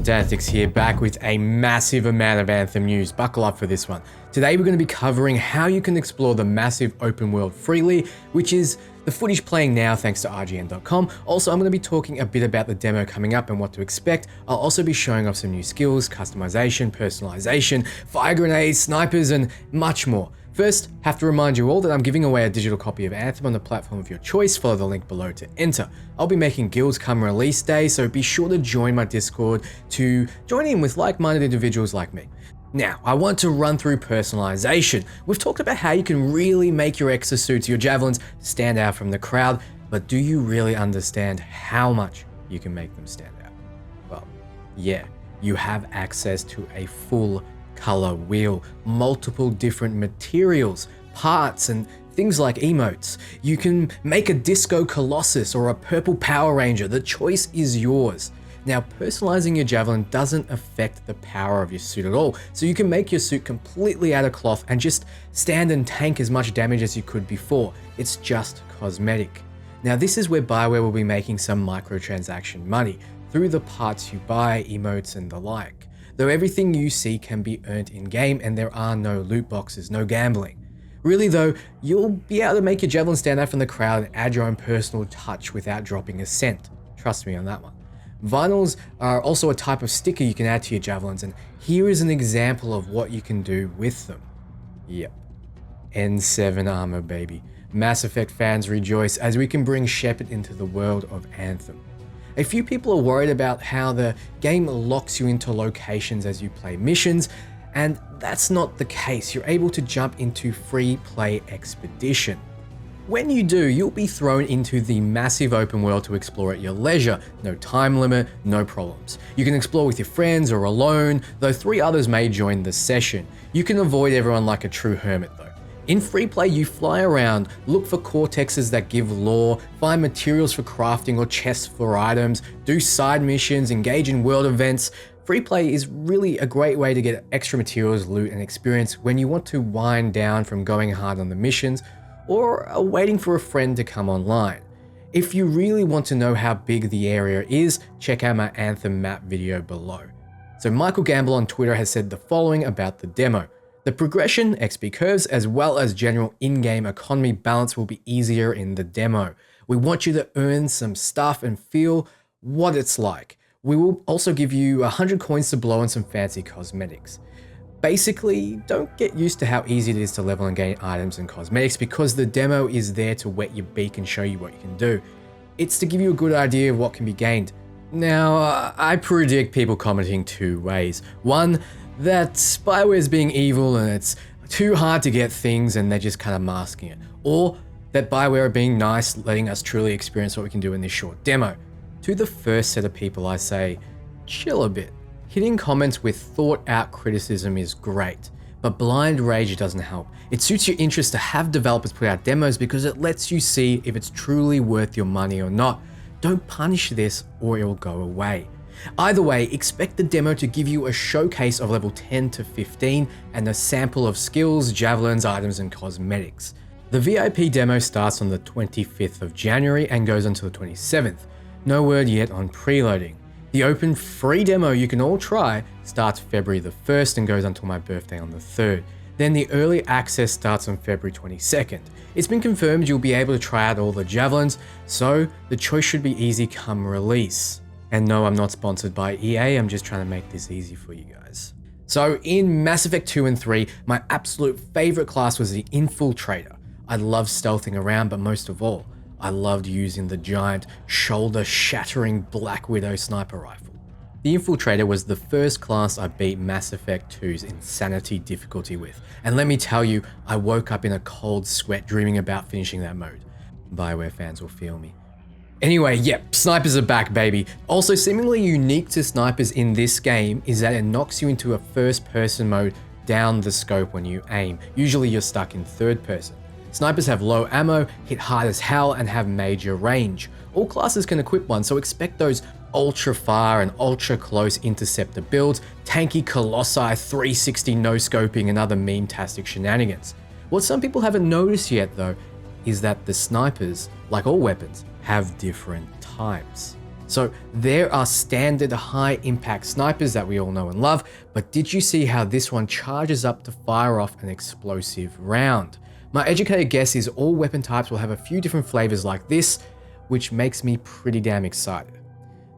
Fantastics here, back with a massive amount of Anthem news. Buckle up for this one. Today we're going to be covering how you can explore the massive open world freely, which is the footage playing now thanks to RGN.com. Also, I'm going to be talking a bit about the demo coming up and what to expect. I'll also be showing off some new skills, customization, personalization, fire grenades, snipers, and much more. First, have to remind you all that I'm giving away a digital copy of Anthem on the platform of your choice. Follow the link below to enter. I'll be making guilds come release day, so be sure to join my Discord to join in with like-minded individuals like me. Now, I want to run through personalization. We've talked about how you can really make your exosuits, your javelins, stand out from the crowd, but do you really understand how much you can make them stand out? Well, yeah, you have access to a full color wheel, multiple different materials, parts, and things like emotes. You can make a disco colossus or a purple Power Ranger. The choice is yours. Now, personalizing your javelin doesn't affect the power of your suit at all, so you can make your suit completely out of cloth and just stand and tank as much damage as you could before. It's just cosmetic. Now, this is where Bioware will be making some microtransaction money through the parts you buy, emotes, and the like. Though everything you see can be earned in-game and there are no loot boxes, no gambling. Really though, you'll be able to make your javelin stand out from the crowd and add your own personal touch without dropping a cent. Trust me on that one. Vinyls are also a type of sticker you can add to your javelins, and here is an example of what you can do with them. Yep. N7 Armour, baby. Mass Effect fans rejoice as we can bring Shepard into the world of Anthem. A few people are worried about how the game locks you into locations as you play missions, and that's not the case. You're able to jump into free play expedition. When you do, you'll be thrown into the massive open world to explore at your leisure. No time limit, no problems. You can explore with your friends or alone, though 3 others may join the session. You can avoid everyone like a true hermit though. In free play, you fly around, look for cortexes that give lore, find materials for crafting or chests for items, do side missions, engage in world events. Free play is really a great way to get extra materials, loot, and experience when you want to wind down from going hard on the missions or are waiting for a friend to come online. If you really want to know how big the area is, check out my Anthem map video below. So Michael Gamble on Twitter has said the following about the demo. The progression, XP curves, as well as general in-game economy balance will be easier in the demo. We want you to earn some stuff and feel what it's like. We will also give you 100 coins to blow and some fancy cosmetics. Basically, don't get used to how easy it is to level and gain items and cosmetics because the demo is there to whet your beak and show you what you can do. It's to give you a good idea of what can be gained. Now, I predict people commenting 2 ways. One, that Bioware is being evil and it's too hard to get things and they're just kind of masking it. Or that Bioware are being nice, letting us truly experience what we can do in this short demo. To the first set of people I say, chill a bit. Hitting comments with thought out criticism is great, but blind rage doesn't help. It suits your interest to have developers put out demos because it lets you see if it's truly worth your money or not. Don't punish this or it will go away. Either way, expect the demo to give you a showcase of level 10 to 15 and a sample of skills, javelins, items, and cosmetics. The VIP demo starts on the 25th of January and goes until the 27th. No word yet on preloading. The open free demo you can all try starts February the 1st and goes until my birthday on the 3rd. Then the early access starts on February 22nd. It's been confirmed you'll be able to try out all the javelins, so the choice should be easy come release. And no, I'm not sponsored by EA, I'm just trying to make this easy for you guys. So in Mass Effect 2 and 3, my absolute favorite class was the Infiltrator. I loved stealthing around, but most of all, I loved using the giant, shoulder-shattering Black Widow sniper rifle. The Infiltrator was the first class I beat Mass Effect 2's Insanity difficulty with, and let me tell you, I woke up in a cold sweat dreaming about finishing that mode. Bioware fans will feel me. Anyway, yep, snipers are back, baby. Also, seemingly unique to snipers in this game is that it knocks you into a first-person mode down the scope when you aim. Usually you're stuck in third person. Snipers have low ammo, hit hard as hell, and have major range. All classes can equip one, so expect those ultra far and ultra close interceptor builds, tanky colossi, 360 no-scoping, and other meme-tastic shenanigans. What some people haven't noticed yet though, is that the snipers, like all weapons, have different types. So there are standard high impact snipers that we all know and love, but did you see how this one charges up to fire off an explosive round? My educated guess is all weapon types will have a few different flavors like this, which makes me pretty damn excited.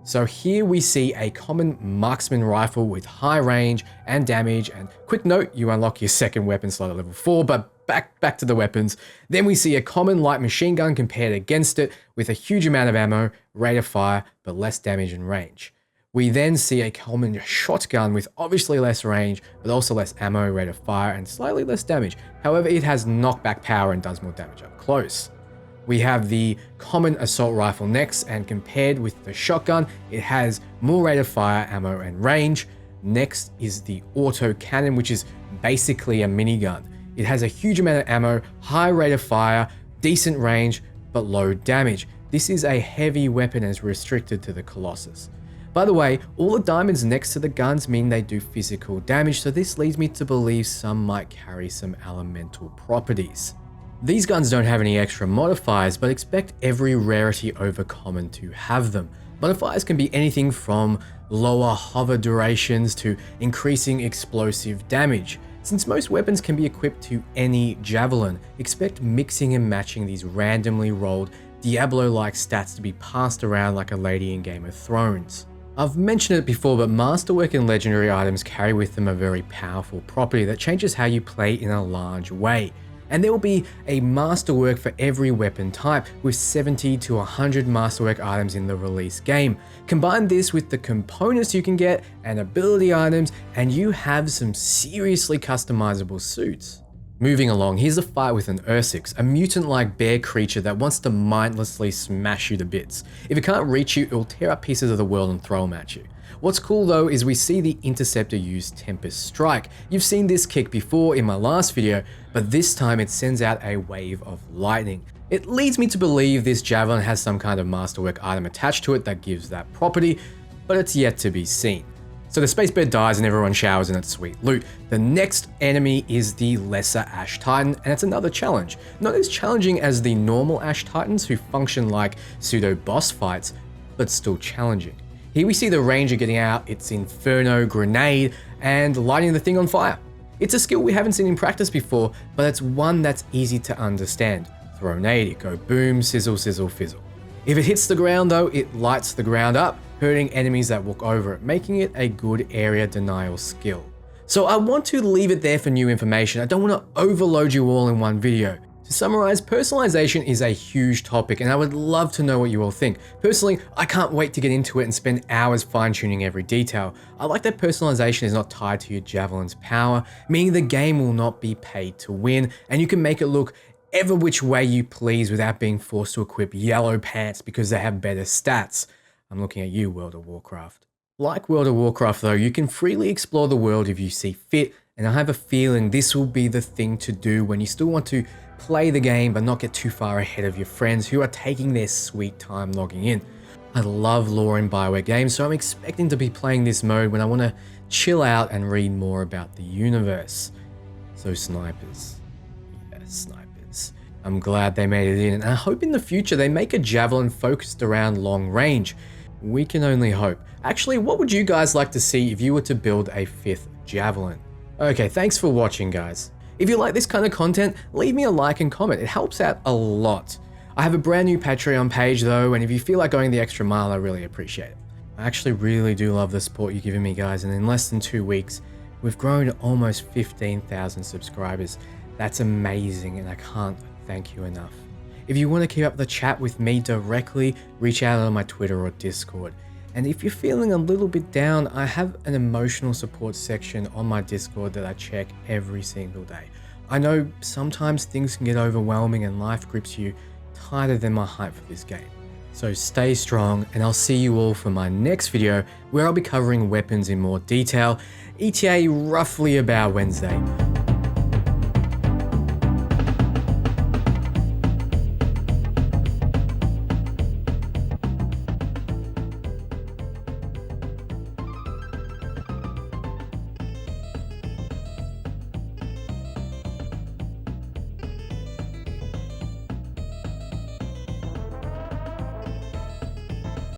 So here we see a common marksman rifle with high range and damage, and quick note, you unlock your second weapon slot at level 4, but back to the weapons. Then we see a common light machine gun compared against it with a huge amount of ammo, rate of fire, but less damage and range. We then see a common shotgun with obviously less range, but also less ammo, rate of fire, and slightly less damage. However, it has knockback power and does more damage up close. We have the common assault rifle next, and compared with the shotgun, it has more rate of fire, ammo, and range. Next is the auto cannon, which is basically a minigun. It has a huge amount of ammo, high rate of fire, decent range, but low damage. This is a heavy weapon as restricted to the Colossus. By the way, all the diamonds next to the guns mean they do physical damage, so this leads me to believe some might carry some elemental properties. These guns don't have any extra modifiers, but expect every rarity over common to have them. Modifiers can be anything from lower hover durations to increasing explosive damage. Since most weapons can be equipped to any javelin, expect mixing and matching these randomly rolled Diablo-like stats to be passed around like a lady in Game of Thrones. I've mentioned it before, but Masterwork and legendary items carry with them a very powerful property that changes how you play in a large way. And there will be a Masterwork for every weapon type, with 70 to 100 Masterwork items in the release game. Combine this with the components you can get and ability items, and you have some seriously customizable suits. Moving along, here's a fight with an Ursix, a mutant-like bear creature that wants to mindlessly smash you to bits. If it can't reach you, it will tear up pieces of the world and throw them at you. What's cool though is we see the Interceptor use Tempest Strike. You've seen this kick before in my last video, but this time it sends out a wave of lightning. It leads me to believe this javelin has some kind of Masterwork item attached to it that gives that property, but it's yet to be seen. So the space bear dies and everyone showers in its sweet loot. The next enemy is the Lesser Ash Titan, and it's another challenge. Not as challenging as the normal Ash Titans who function like pseudo boss fights, but still challenging. Here we see the Ranger getting out its Inferno grenade and lighting the thing on fire. It's a skill we haven't seen in practice before, but it's one that's easy to understand. Throw a nade, it go boom, sizzle, sizzle, fizzle. If it hits the ground though, it lights the ground up, hurting enemies that walk over it, making it a good area denial skill. So I want to leave it there for new information. I don't want to overload you all in one video. To summarize, personalization is a huge topic and I would love to know what you all think. Personally, I can't wait to get into it and spend hours fine-tuning every detail. I like that personalization is not tied to your javelin's power, meaning the game will not be paid to win, and you can make it look ever which way you please without being forced to equip yellow pants because they have better stats. I'm looking at you, World of Warcraft. Like World of Warcraft though, you can freely explore the world if you see fit, and I have a feeling this will be the thing to do when you still want to play the game but not get too far ahead of your friends who are taking their sweet time logging in. I love lore in Bioware games, so I'm expecting to be playing this mode when I want to chill out and read more about the universe. So snipers. Yes, snipers. I'm glad they made it in, and I hope in the future they make a javelin focused around long range. We can only hope. Actually, what would you guys like to see if you were to build a 5th javelin? Okay, thanks for watching, guys. If you like this kind of content, leave me a like and comment. It helps out a lot. I have a brand new Patreon page though, and if you feel like going the extra mile, I really appreciate it. I actually really do love the support you're giving me, guys, and in less than 2 weeks, we've grown to almost 15,000 subscribers. That's amazing, and I can't thank you enough. If you want to keep up the chat with me directly, reach out on my Twitter or Discord. And if you're feeling a little bit down, I have an emotional support section on my Discord that I check every single day. I know sometimes things can get overwhelming and life grips you tighter than my hype for this game. So stay strong, and I'll see you all for my next video where I'll be covering weapons in more detail, ETA roughly about Wednesday.